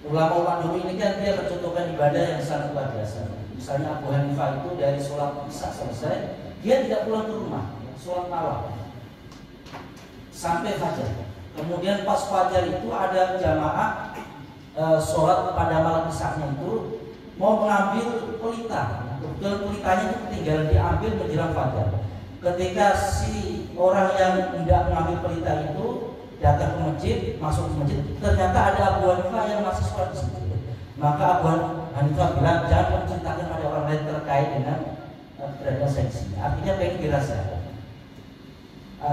Ulama-ulama dulu ini kan dia mencontohkan ibadah yang sangat luar biasa. Misalnya Abu Hanifah itu dari sholat isya selesai, dia tidak pulang ke rumah, sholat malam sampai fajar. Kemudian pas fajar itu ada jamaah sholat pada malam isya-nya itu mau mengambil pelita. Kebetulan pelitanya itu ketinggalan, diambil menjelang fajar. Ketika si orang yang tidak mengambil pelita itu datang ke masjid, masuk ke masjid, ternyata ada Abu Hanifah yang masih sholat di situ. Maka Abu Hanifah bilang jangan menceritakan pada orang lain terkait dengan keberadaan saya di sini. Artinya pengen dirahasiakan.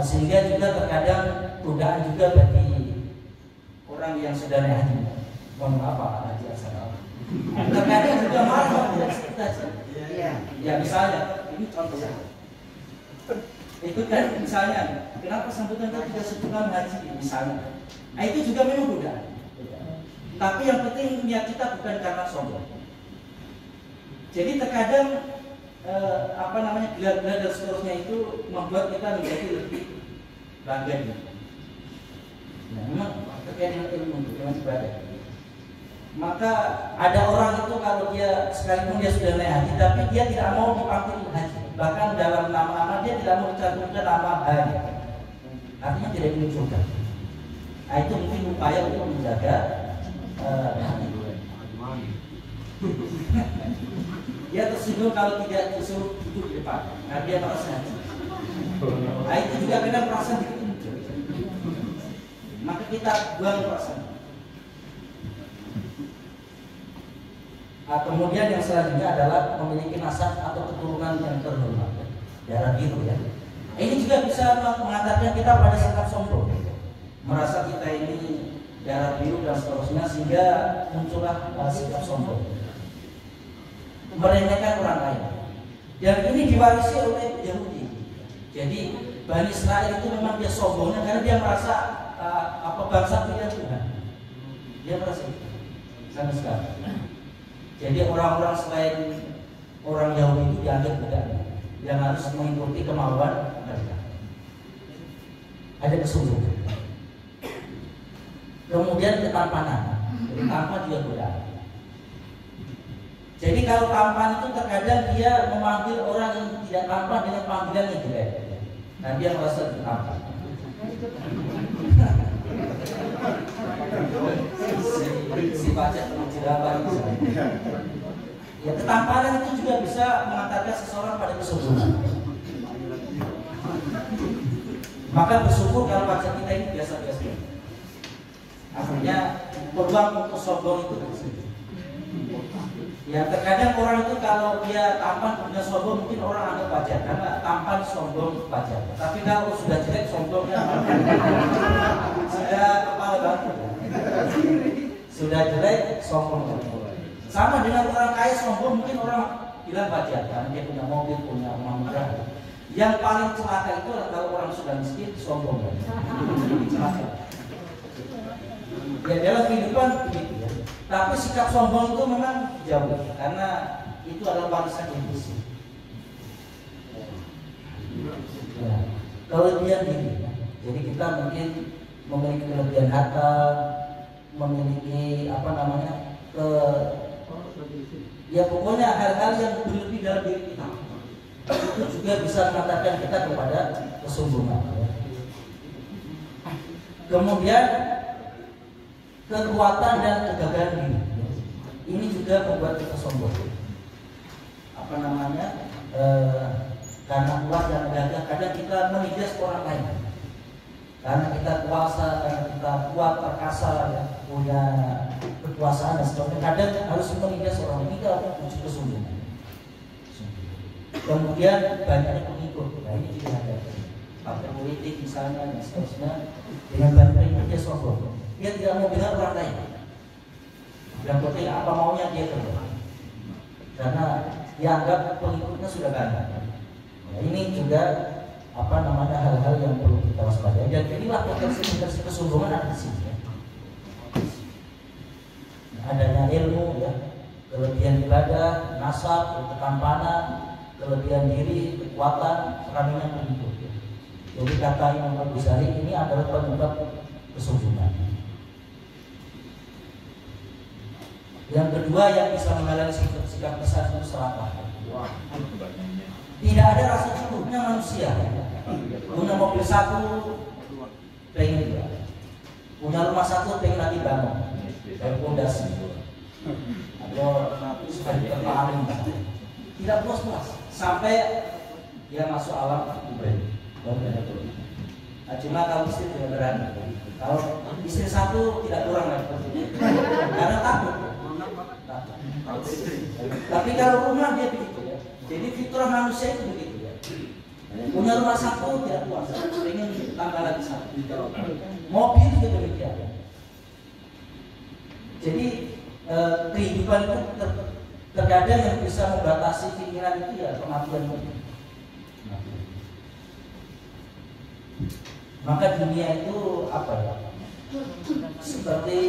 Sehingga juga terkadang godaan juga bagi orang yang sedang haji. Mohon maaf Pak Haji Asal. Terkadang juga marah tidak cerita. Ya misalnya, ini contohnya. Itu kan misalnya, kenapa sambutan kita tidak sebutkan haji misalnya. Nah itu juga memang godaan. Tapi yang penting niat kita bukan karena sombong. Jadi terkadang gelar-gelar dan seterusnya itu membuat kita menjadi lebih bangga. Nah, memang terkait dengan ilmu, dengan ibadah. Maka ada orang itu kalau dia sekalipun dia sudah naik haji, tapi dia tidak mau dipanggil haji. Bahkan dalam nama-nama dia tidak mau dicantumkan nama haji. Artinya tidak dimunculkan. Nah itu mungkin upaya untuk menjaga hati. Dia tersinggung kalau tidak disuruh duduk di depan, nah dia merasa haji. Nah itu juga kadang perasaan begitu muncul. Maka kita buang perasaan. Kemudian yang selanjutnya adalah memiliki nasab atau keturunan yang terhormat, darah biru ya. Ini juga bisa mengantarkan kita pada sikap sombong, merasa kita ini darah biru dan seterusnya, sehingga muncullah sikap sombong, meremehkan orang lain. Dan ini diwarisi oleh Yahudi. Jadi Bani Israel itu memang dia sombongnya karena dia merasa bangsa punya Tuhan. Dia merasa itu sama sekali. Jadi orang-orang selain orang Yahudi itu dianggap budak yang harus mengikuti kemauan mereka. Ada kesombongan. Kemudian ketampanan. Jadi tampan juga budak. Jadi kalau tampan itu terkadang dia memanggil orang yang tidak tampan dengan panggilan yang jelek. Nah dia merasa tampan. Si pajak menjelaskan ya, ketampanan itu juga bisa mengantarkan seseorang pada kesombongan. Maka bersyukur kalau pajak kita ini biasa-biasa. Akhirnya peluang untuk sombong itu kecil. Ya terkadang orang itu kalau dia tampan punya sombong mungkin orang anggap wajar karena tampan sombong wajar. Tapi kalau sudah jelek sombongnya sudah kepala batu. Sudah jelek sombong. Sama dengan orang kaya sombong mungkin orang bilang wajar karena dia punya mobil, punya rumah mewah. Yang paling celaka itu kalau orang sudah miskin sombong. Celaka. Ya dalam kehidupan begitu ya. Tapi sikap sombong itu memang jauh karena itu adalah warisan iblis. Ya, kelebihan diri. Jadi kita mungkin memiliki kelebihan harta, memiliki ya pokoknya hal-hal yang berlebih dalam diri kita. Itu juga bisa mengantarkan kita kepada kesombongan. Kemudian kekuatan dan kegagalan diri. Ini juga membuat kita sombong. Karena kuat dan gagah, kadang kita menindas orang lain. Karena kita kuasa, karena kita kuat, perkasa, ya, punya kekuasaan dan sebagainya. Kadang harus menindas orang ini kalau wujud kesombongan. Kemudian banyaknya pengikut. Nah ini juga ada partai politik misalnya dan seterusnya. Dengan banyak pengikutnya sombong. Dia tidak mau dengar orang lain. Yang penting apa maunya dia kerja. Karena dianggap pengikutnya sudah banyak. Nah, ini juga hal-hal yang perlu kita waspadai. Dan inilah potensi kesombongan ada di sini. Adanya ilmu, ya, kelebihan ibadah, nasab, ketampanan, kelebihan diri, kekuatan, peraminan pengikut. Jadi kata Imam Al-Ghazali ini adalah penyebab kesombongan. Yang kedua yang bisa menghalangi sikap besar itu serakah. Tidak ada rasa cukupnya manusia. Punya mobil satu, pengen dua. Punya rumah satu, pengen lagi bangun. Dari pondasi. Atau sekali terpaling. Tidak puas-puas sampai dia masuk alam kubur. Nah, cuma kalau istri tidak berani. Kalau istri satu tidak kurang lagi. Karena takut. Tapi kalau rumah dia begitu ya. Jadi fitrah manusia itu begitu ya. Punya rumah satu tidak puas, pengen tambah lagi satu. Mobil juga demikian. Jadi kehidupan itu terkadang yang bisa membatasi pikiran itu ya kematian. Maka dunia itu seperti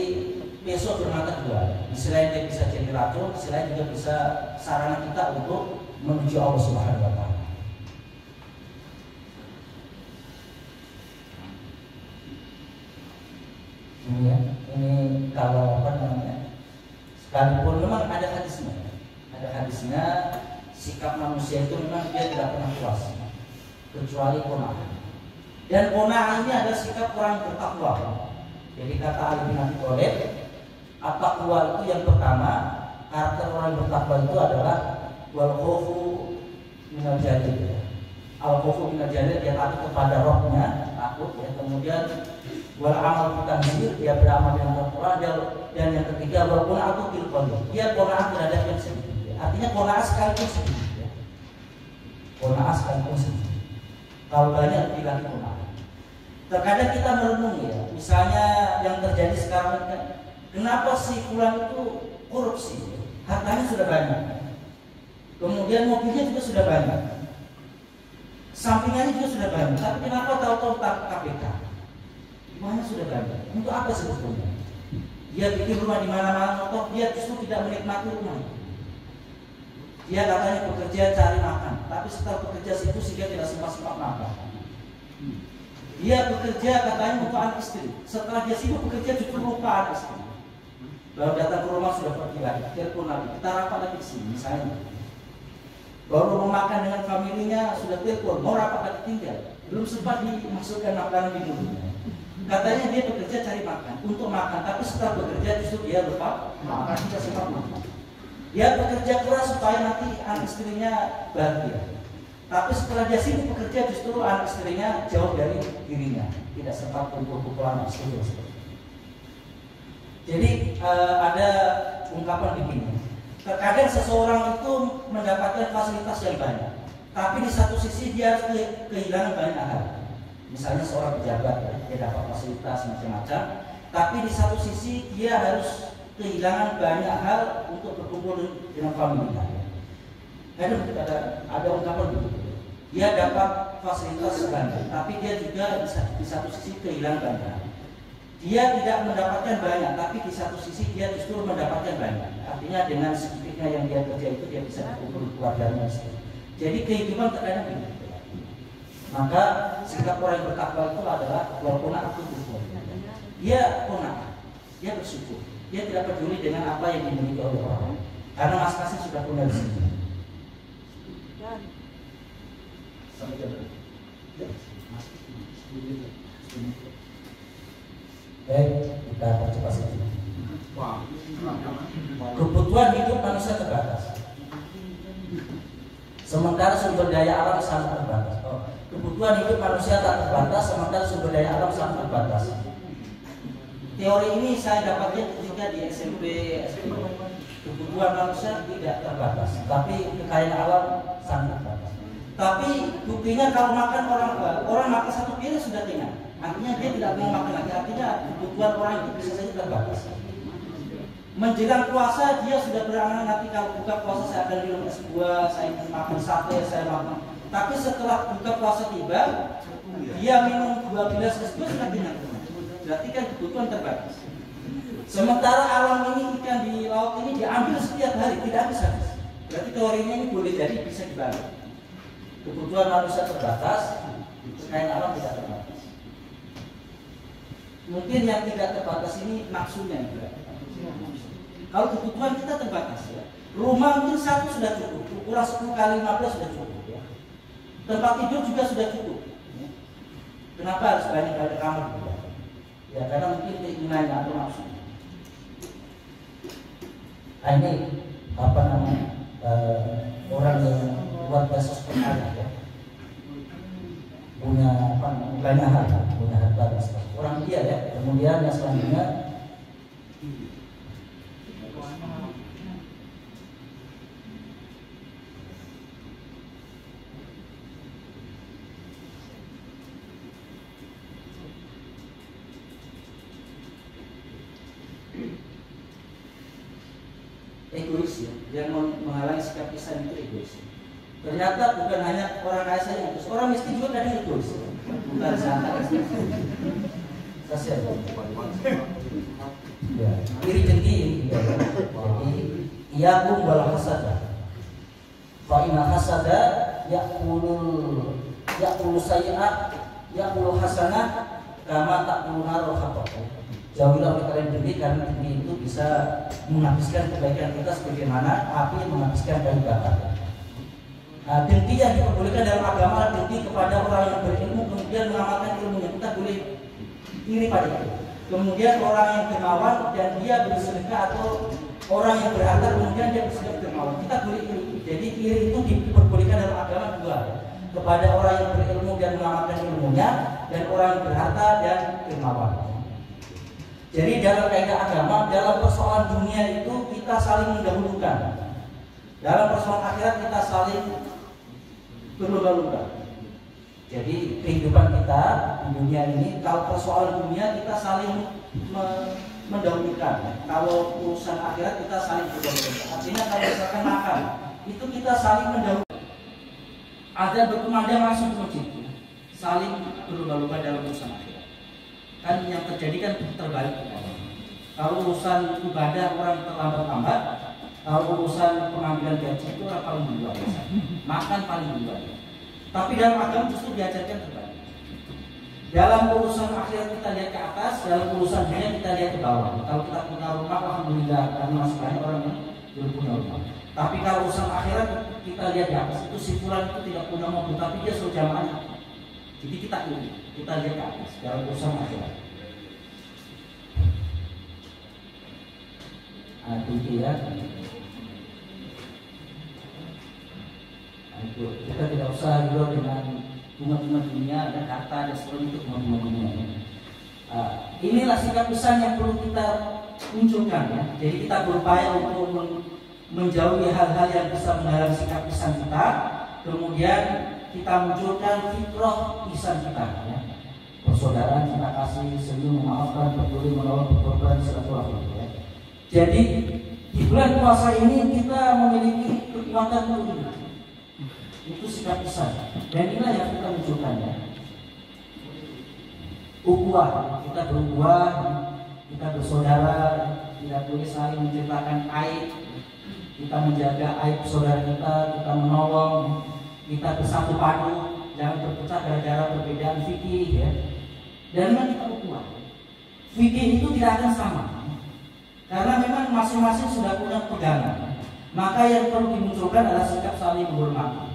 besok bermata dua. Selain dia bisa jadi racun, selain juga bisa sarana kita untuk menuju Allah Subhanahu wa Ta'ala. Ini ya, ini kalau sekalipun memang ada hadisnya, sikap manusia itu memang dia tidak pernah puas kecuali qanaah. Dan qanaah ini adalah sikap orang bertakwa. Jadi kata Ali bin Abi Thalib, at-taqwa itu yang pertama, karakter orang bertakwa itu adalah wal khaufu minal jahil. al-khawfu minal jalil, dia takut kepada rohnya, takut ya. Kemudian wal amal bitanzir, dia beramal dengan Al-Quran. Dan yang ketiga wal qanaatu bil qalil, dia qanaat terhadap yang sedikit ya. Artinya qanaat sekalipun sedikit ya. Qanaat sekalipun sedikit, kalau banyak lebih lagi qanaat. Terkadang kita merenung ya, misalnya yang terjadi sekarang kan, kenapa si fulan itu korupsi, hartanya sudah banyak, kemudian mobilnya juga sudah banyak, sampingannya juga sudah banyak, tapi kenapa tahu-tahu KPK? Uangnya sudah banyak. Untuk apa sebetulnya? Dia bikin rumah di mana-mana, toh dia justru tidak menikmati rumah. Dia katanya bekerja cari makan, tapi setelah bekerja situ dia tidak sempat makan. Dia bekerja katanya untuk anak istri, setelah dia sibuk bekerja justru lupa anak istri. Baru datang ke rumah sudah pergi lagi, telepon lagi, kita rapat lagi di sini misalnya. Baru mau makan dengan familinya sudah telepon, mau rapat lagi tinggal, belum sempat dimasukkan makanan di mulutnya. Katanya dia bekerja cari makan, untuk makan, tapi setelah bekerja justru dia lupa makan, tidak sempat makan. Dia bekerja keras supaya nanti anak istrinya bahagia, tapi setelah dia sibuk bekerja justru anak istrinya jauh dari dirinya, tidak sempat kumpul-kumpul anak istrinya. Jadi ada ungkapan begini, terkadang seseorang itu mendapatkan fasilitas yang banyak, tapi di satu sisi dia harus kehilangan banyak hal. Misalnya seorang pejabat ya, dia dapat fasilitas macam-macam, tapi di satu sisi dia harus kehilangan banyak hal untuk berkumpul dengan familinya. Ada ungkapan begitu. Dia dapat fasilitas banyak, tapi dia juga di satu sisi kehilangan banyak. Dia tidak mendapatkan banyak, tapi di satu sisi dia justru mendapatkan banyak. Artinya dengan sedikitnya yang dia kerja itu dia bisa berkumpul keluarganya. Jadi kehidupan terkadang begitu. Maka sikap orang yang bertakwa itu adalah walaupun aku bersyukur. Dia qanaat, dia bersyukur. Dia tidak peduli dengan apa yang dimiliki oleh orang, karena masing-masing sudah punya di sini. Baik, kita percepat sedikit. Kebutuhan hidup manusia terbatas, sementara sumber daya alam sangat terbatas. Kebutuhan hidup manusia tak terbatas, sementara sumber daya alam sangat terbatas. Teori ini saya dapatnya ketika di SMP. Kebutuhan manusia tidak terbatas, tapi kekayaan alam sangat terbatas. Tapi buktinya kalau makan orang makan satu piring sudah kenyang. Artinya dia tidak mau makan lagi. Artinya kebutuhan orang itu bisa saja terbatas. Menjelang puasa dia sudah berangan nanti kalau buka puasa saya akan minum es buah, saya makan sate, saya makan. Tapi setelah buka puasa tiba, dia minum 2 gelas es buah sudah kenyang. Berarti kan kebutuhan terbatas. Sementara alam ini ikan di laut ini diambil setiap hari, tidak habis-habis. Berarti teorinya ini boleh jadi bisa dibalik. Kebutuhan manusia terbatas, kekayaan alam tidak terbatas. Mungkin yang tidak terbatas ini nafsunya juga. Kalau kebutuhan kita terbatas ya, rumah mungkin satu sudah cukup, ukuran 10 kali 15 sudah cukup ya. Tempat tidur juga sudah cukup. Kenapa harus banyak kamar juga? Ya karena mungkin keinginannya atau nafsunya. Ini apa namanya orang yang luar biasa seperti ya, punya banyak harta, punya harta orang dia ya. Kemudian yang selanjutnya egois ya, yang menghalangi sikap Islam itu egois. Ternyata bukan hanya orang kaya saja yang egois, orang miskin juga kadang egois. Bukan sangat kasihan. Ya, iri dengki. Ya. Jadi iyakum wal hasada. Fa inna hasada yaqulu sayyi'at yaqulu hasanah kama taqulu naru haqqah. Jauhilah oleh kalian dengki, karena dengki itu bisa menghabiskan kebaikan kita sebagaimana api menghabiskan kayu bakar. Nah, dengki yang diperbolehkan dalam agama, dengki kepada orang yang berilmu kemudian mengamalkan ilmunya, kita boleh iri pada itu. Kemudian orang yang dermawan dan dia bersedekah, atau orang yang berharta kemudian dia bersedekah dermawan, kita boleh iri. Jadi iri itu diperbolehkan dalam agama dua. kepada orang yang berilmu dan mengamalkan ilmunya, dan orang yang berharta dan dermawan. Jadi dalam kaidah agama, dalam persoalan dunia itu kita saling mendahulukan. Dalam persoalan akhirat kita saling berlomba-lomba. Jadi kehidupan kita di dunia ini, kalau persoalan dunia kita saling mendahulukan. Kalau urusan akhirat kita saling berlomba-lomba. Artinya kalau misalkan makan, itu kita saling mendahulukan. Ada berkumandang langsung ke masjid, saling berlomba-lomba dalam urusan akhirat. Kan yang terjadi kan terbalik. Kalau urusan ibadah orang terlambat-lambat, kalau urusan pengambilan gaji itu orang paling duluan, makan paling duluan. Tapi dalam agama justru diajarkan terbalik. Dalam urusan akhirat kita lihat ke atas, dalam urusan dunia kita lihat ke bawah. Kalau kita punya rumah, alhamdulillah, karena masih banyak orang yang belum punya rumah. Tapi kalau urusan akhirat kita lihat di atas, itu si fulan itu tidak punya mobil, tapi dia suruh jamaahnya. Jadi kita lihat ke atas dalam urusan akhirat. Itu ya. Kita tidak usah dulu dengan bunga-bunga dunia dan harta dan sebagainya, itu bunga-bunga dunia. Inilah sikap pesan yang perlu kita munculkan ya. Jadi kita berupaya untuk menjauhi hal-hal yang bisa menghalang sikap pesan kita. Kemudian kita munculkan fitrah pesan kita ya. Persaudaraan, cinta kasih, senyum, memaafkan, peduli, menolong, berkorban, silaturahmi ya. Jadi di bulan puasa ini kita memiliki kekuatan untuk itu sikap pesan, dan inilah yang kita munculkan ya. Ukhuwah, kita berukhuwah, kita bersaudara, tidak boleh saling menceritakan aib, kita menjaga aib saudara kita menolong, kita bersatu padu, jangan berpecah gara-gara perbedaan fikih ya. Dan memang kita ukhuwah. Fikih itu tidak akan sama, karena memang masing-masing sudah punya pegangan. Maka yang perlu dimunculkan adalah sikap saling menghormati.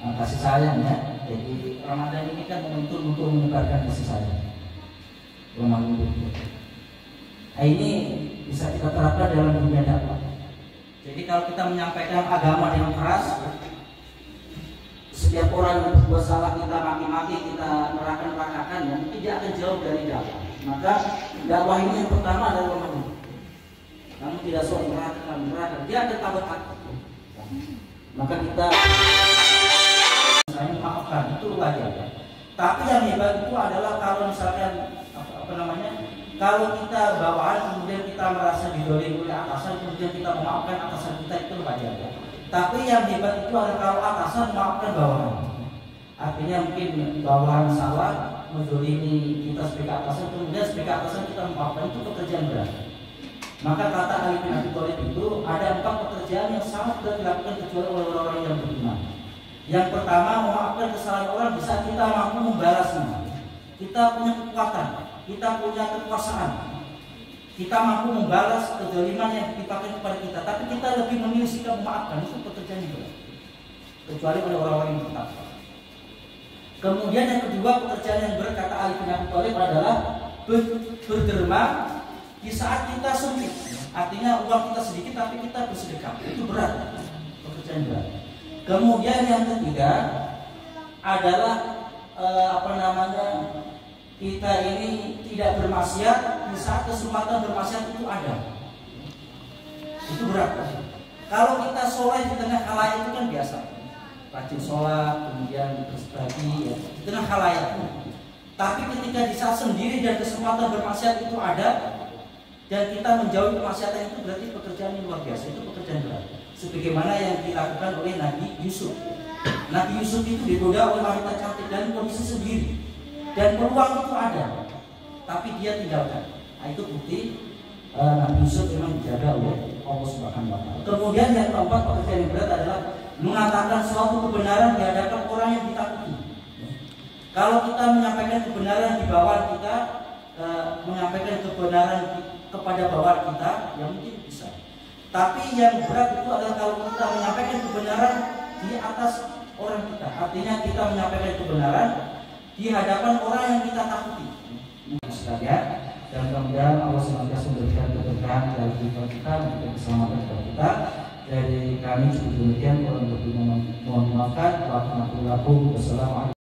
Kasih sayang ya. Jadi Ramadan ini kan momentum untuk menyebarkan kasih sayang. Ini bisa kita terapkan dalam dunia dakwah. Jadi kalau kita menyampaikan agama dengan keras, setiap orang yang berbuat salah kita maki-maki, kita neraka-nerakakan ya, mungkin dia akan jauh dari dakwah. Maka dakwah ini yang pertama adalah Ramadan. Kamu tidak sok neraka, dia akan takut. Maka kita maafkan, itu wajar ya. Tapi yang hebat itu adalah kalau misalkan kalau kita bawaan kemudian kita merasa didolimi oleh atasan, kemudian kita memaafkan atasan kita, itu wajar ya. Tapi yang hebat itu adalah kalau atasan memaafkan bawahan. Artinya mungkin bawahan salah mendolimi kita sebagai atasan, kemudian sebagai atasan kita memaafkan, itu pekerjaan berat. Maka kata Ali bin Abi Thalib itu ada 4 pekerjaan yang sangat tidak dilakukan kecuali oleh orang-orang yang beriman. Yang pertama, memaafkan kesalahan orang bisa kita mampu membalasnya. Kita punya kekuatan, kita punya kekuasaan, kita mampu membalas kezaliman yang dipakai kepada kita. Tapi kita lebih memilih sikap memaafkan, itu pekerjaan juga. Kecuali oleh orang-orang yang bertakwa. Kemudian yang kedua, pekerjaan yang berat kata Ali bin Abi Thalib adalah berderma di saat kita sempit. Artinya uang kita sedikit tapi kita bersedekah. Itu berat, pekerjaan berat. Kemudian yang ketiga adalah kita ini tidak bermaksiat di saat kesempatan bermaksiat itu ada. Itu berat. Kalau kita sholat di tengah khalayak itu kan biasa, rajin sholat, kemudian berbagi ya, di tengah khalayak. Tapi ketika di saat sendiri dan kesempatan bermaksiat itu ada, dan kita menjauhi kemaksiatan, itu berarti pekerjaan yang luar biasa, itu pekerjaan berat. Sebagaimana yang dilakukan oleh Nabi Yusuf. Nabi Yusuf itu digoda oleh wanita cantik dan kondisi sendiri, dan peluang itu ada, tapi dia tinggalkan. Nah, itu bukti Nabi Yusuf memang dijaga oleh Allah Subhanahu wa Ta'ala. Kemudian yang keempat, pekerjaan yang berat adalah mengatakan suatu kebenaran di hadapan orang yang ditakuti. Kalau kita menyampaikan kebenaran di bawah kita, menyampaikan kebenaran kepada bawah kita, ya mungkin bisa. Tapi yang berat itu adalah kalau kita menyampaikan kebenaran di atas orang kita. Artinya kita menyampaikan kebenaran di hadapan orang yang kita takuti. Sekalian, dan kemudian Allah senantiasa memberikan keberkahan dari kehidupan kita, memberikan keselamatan kepada kita. Dari kami cukup demikian, kurang lebih mohon dimaafkan. Wassalamualaikum.